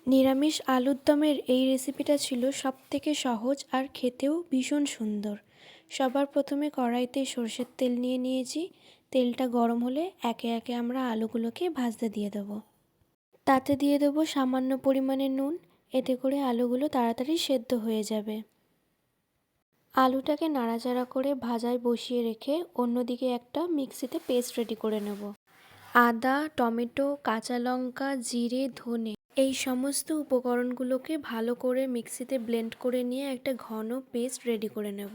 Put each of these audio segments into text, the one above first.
নিরামিষ আলুর দমের এই রেসিপিটা ছিল সবথেকে সহজ আর খেতেও ভীষণ সুন্দর। সবার প্রথমে কড়াইতে সরষের তেল নিয়ে নিয়েছি। তেলটা গরম হলে একে একে আমরা আলুগুলোকে ভাজতে দিয়ে দেবো। তাতে দিয়ে দেবো সামান্য পরিমাণে নুন, এতে করে আলুগুলো তাড়াতাড়ি সেদ্ধ হয়ে যাবে। আলুটাকে নাড়াচাড়া করে ভাজায় বসিয়ে রেখে অন্যদিকে একটা মিক্সিতে পেস্ট রেডি করে নেব। আদা, টমেটো, কাঁচা লঙ্কা, জিরে, ধনে এই সমস্ত উপকরণগুলোকে ভালো করে মিক্সিতে ব্লেন্ড করে নিয়ে একটা ঘন পেস্ট রেডি করে নেব।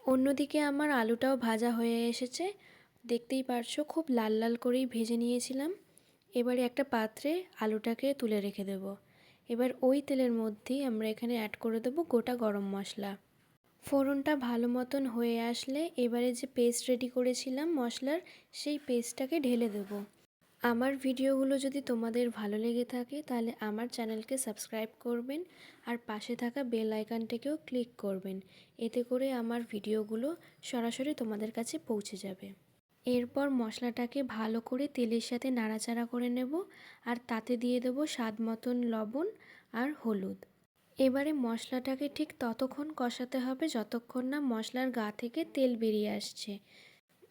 অন্যদিকে আমার আলুটাও ভাজা হয়ে এসেছে, দেখতেই পারছো খুব লাল লাল করেই ভেজে নিয়েছিলাম। এবারে একটা পাত্রে আলুটাকে তুলে রেখে দেব। এবার ওই তেলের মধ্যেই আমরা এখানে অ্যাড করে দেবো গোটা গরম মশলা। ফোড়নটা ভালো মতন হয়ে আসলে এবারে যে পেস্ট রেডি করেছিলাম মশলার, সেই পেস্টটাকে ঢেলে দেবো। আমার ভিডিওগুলো যদি তোমাদের ভালো লেগে থাকে তাহলে আমার চ্যানেলকে সাবস্ক্রাইব করবেন আর পাশে থাকা বেল আইকনটাকেও ক্লিক করবেন, এতে করে আমার ভিডিওগুলো সরাসরি তোমাদের কাছে পৌঁছে যাবে। এরপর মশলাটাকে ভালো করে তেলের সাথে নাড়াচাড়া করে নেব আর তাতে দিয়ে দেবো স্বাদ মতন লবণ আর হলুদ। এবারে মশলাটাকে ঠিক ততক্ষণ কষাতে হবে যতক্ষণ না মশলার গা থেকে তেল বেরিয়ে আসছে।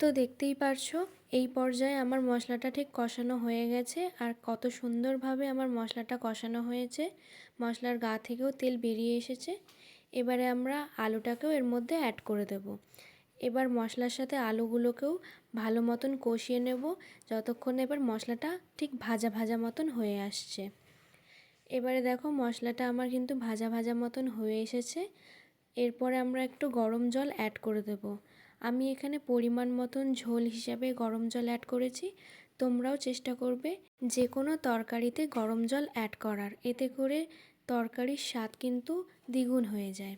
তো দেখতেই পারছো এই পর্যায়ে আমার মশলাটা ঠিক কষানো হয়ে গেছে আর কত সুন্দরভাবে আমার মশলাটা কষানো হয়েছে, মশলার গা থেকেও তেল বেরিয়ে এসেছে। এবারে আমরা আলুটাকেও এর মধ্যে অ্যাড করে দেব। এবার মশলার সাথে আলুগুলোকেও ভালো মতন কষিয়ে নেব যতক্ষণ এবার মশলাটা ঠিক ভাজা ভাজা মতন হয়ে আসছে। এবারে দেখো মশলাটা আমার কিন্তু ভাজা ভাজা মতন হয়ে এসেছে। এরপরে আমরা একটু গরম জল অ্যাড করে দেব। আমি এখানে পরিমাণ মতন ঝোল হিসাবে গরম জল অ্যাড করেছি। তোমরাও চেষ্টা করবে যে কোনো তরকারিতে গরম জল অ্যাড করার, এতে করে তরকারির স্বাদ কিন্তু দ্বিগুণ হয়ে যায়।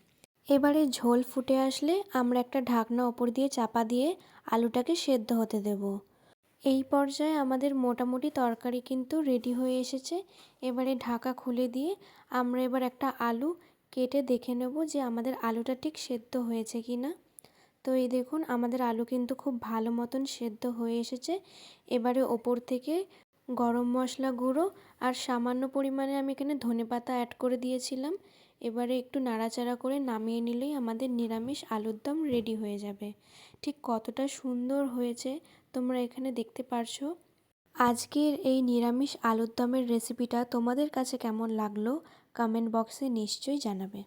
এবারে ঝোল ফুটে আসলে আমরা একটা ঢাকনা ওপর দিয়ে চাপা দিয়ে আলুটাকে সেদ্ধ হতে দেব। এই পর্যায়ে আমাদের মোটামুটি তরকারি কিন্তু রেডি হয়ে এসেছে। এবারে ঢাকা খুলে দিয়ে আমরা এবার একটা আলু কেটে দেখে নেব যে আমাদের আলুটা ঠিক সেদ্ধ হয়েছে কি না। তো এই দেখুন আমাদের আলু কিন্তু খুব ভালো মতন সেদ্ধ হয়ে এসেছে। এবারে ওপর থেকে গরম মশলা গুঁড়ো আর সামান্য পরিমাণে আমি এখানে ধনেপাতা অ্যাড করে দিয়েছিলাম। এবারে একটু নাড়াচাড়া করে নামিয়ে নিলেই আমাদের নিরামিষ আলুর দম রেডি হয়ে যাবে। ঠিক কতটা সুন্দর হয়েছে তোমরা এখানে দেখতে পারছো। আজকের এই নিরামিষ আলুর দমের রেসিপিটা তোমাদের কাছে কেমন লাগলো কমেন্ট বক্সে নিশ্চয়ই জানাবে।